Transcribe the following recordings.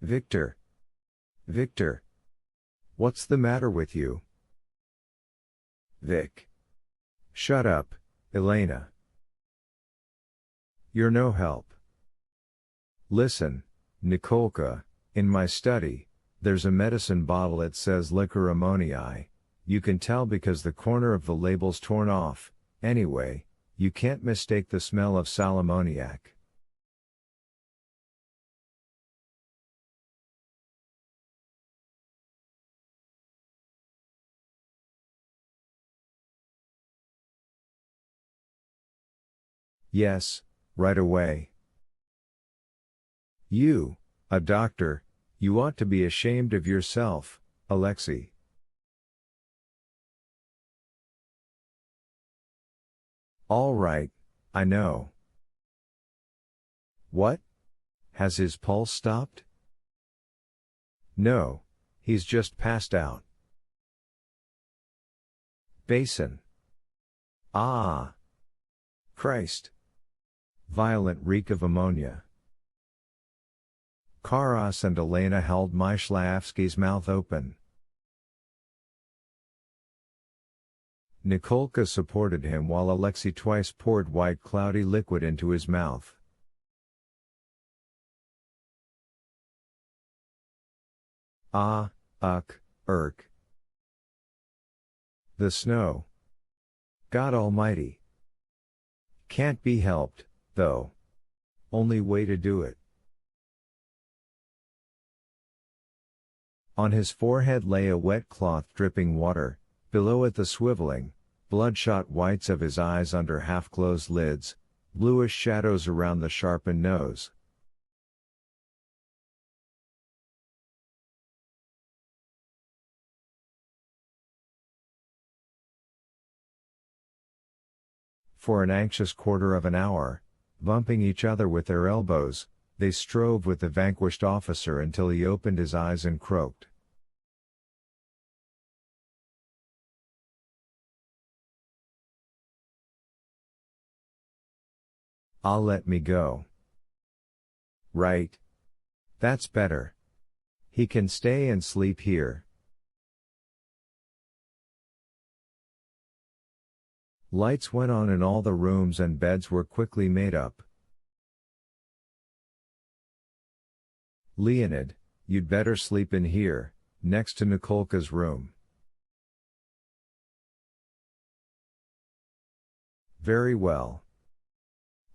Victor. Victor. What's the matter with you? Vic. Shut up, Elena. You're no help. Listen, Nikolka, in my study, there's a medicine bottle that says liquor ammoniae. You can tell because the corner of the label's torn off. Anyway, you can't mistake the smell of sal ammoniac. Yes, right away. You, a doctor, you ought to be ashamed of yourself, Alexei. All right, I know. What? Has his pulse stopped? No, he's just passed out. Basin. Ah. Christ. Violent reek of ammonia. Karas and Elena held Myshlayevsky's mouth open. Nikolka supported him while Alexei twice poured white cloudy liquid into his mouth. Ah, irk. The snow. God Almighty. Can't be helped, though. Only way to do it. On his forehead lay a wet cloth dripping water, below it the swiveling, bloodshot whites of his eyes under half-closed lids, bluish shadows around the sharpened nose. For an anxious quarter of an hour, bumping each other with their elbows, they strove with the vanquished officer until he opened his eyes and croaked. "Ah, let me go." "Right. That's better. He can stay and sleep here." Lights went on in all the rooms and beds were quickly made up. "Leonid, you'd better sleep in here, next to Nikolka's room." "Very well."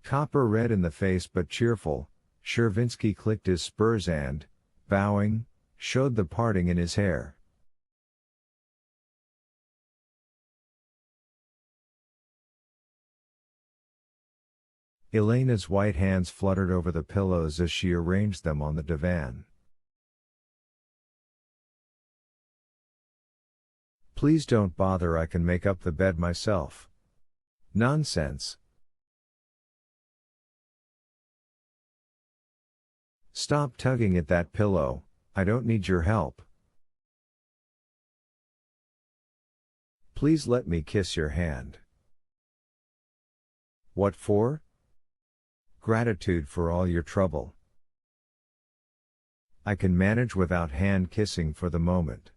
Copper red in the face but cheerful, Shervinsky clicked his spurs and, bowing, showed the parting in his hair. Elena's white hands fluttered over the pillows as she arranged them on the divan. "Please don't bother, I can make up the bed myself." "Nonsense." "Stop tugging at that pillow, I don't need your help." "Please let me kiss your hand." "What for?" "Gratitude for all your trouble." "I can manage without hand kissing for the moment."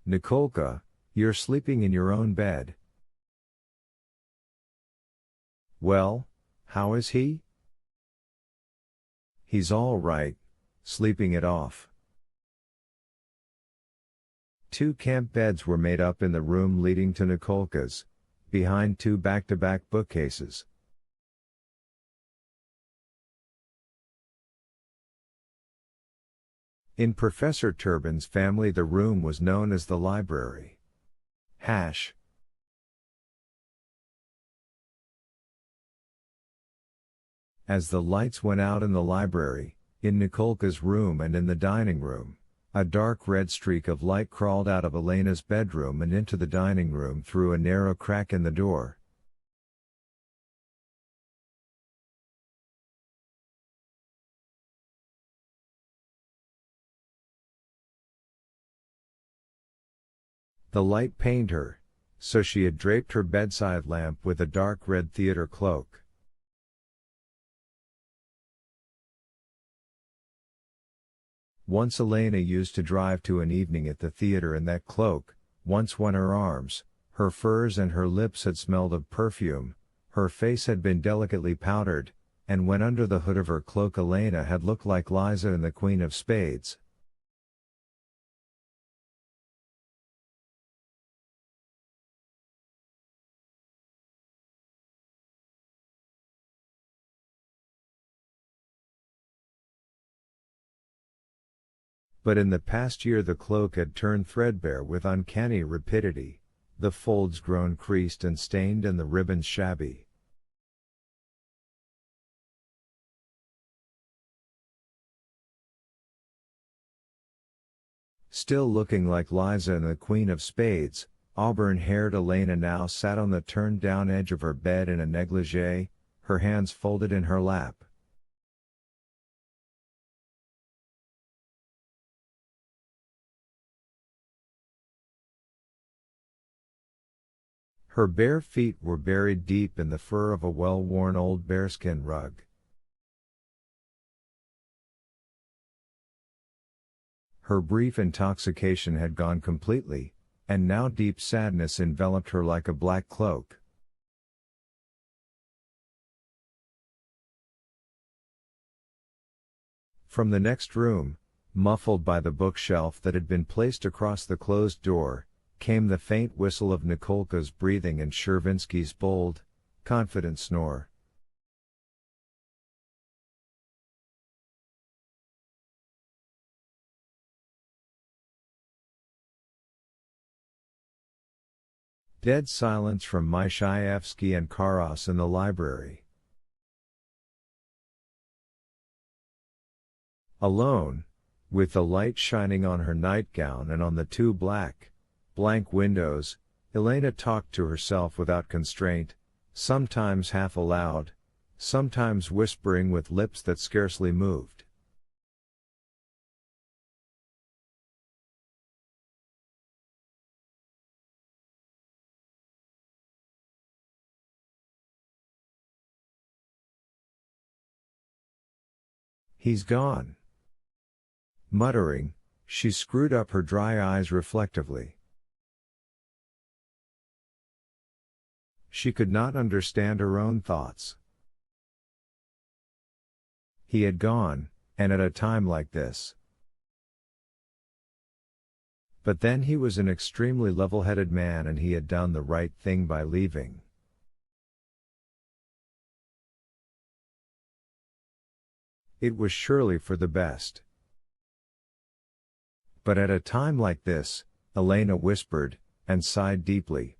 "Nikolka, you're sleeping in your own bed." "Well, how is he?" "He's all right, sleeping it off." Two camp beds were made up in the room leading to Nikolka's, behind two back-to-back bookcases. In Professor Turbin's family the room was known as the library. As the lights went out in the library, in Nikolka's room and in the dining room, a dark red streak of light crawled out of Elena's bedroom and into the dining room through a narrow crack in the door. The light pained her, so she had draped her bedside lamp with a dark red theater cloak. Once Elena used to drive to an evening at the theater in that cloak, once when her arms, her furs and her lips had smelled of perfume, her face had been delicately powdered, and when under the hood of her cloak Elena had looked like Liza in the Queen of Spades. But in the past year the cloak had turned threadbare with uncanny rapidity, the folds grown creased and stained and the ribbons shabby. Still looking like Liza in the Queen of Spades, auburn-haired Elena now sat on the turned-down edge of her bed in a negligee, her hands folded in her lap. Her bare feet were buried deep in the fur of a well-worn old bearskin rug. Her brief intoxication had gone completely, and now deep sadness enveloped her like a black cloak. From the next room, muffled by the bookshelf that had been placed across the closed door, came the faint whistle of Nikolka's breathing and Shervinsky's bold, confident snore. Dead silence from Maishaevsky and Karas in the library. Alone, with the light shining on her nightgown and on the two blank windows, Elena talked to herself without constraint, sometimes half aloud, sometimes whispering with lips that scarcely moved. He's gone. Muttering, she screwed up her dry eyes reflectively. She could not understand her own thoughts. He had gone, and at a time like this. But then he was an extremely level-headed man and he had done the right thing by leaving. It was surely for the best. But at a time like this, Elena whispered, and sighed deeply.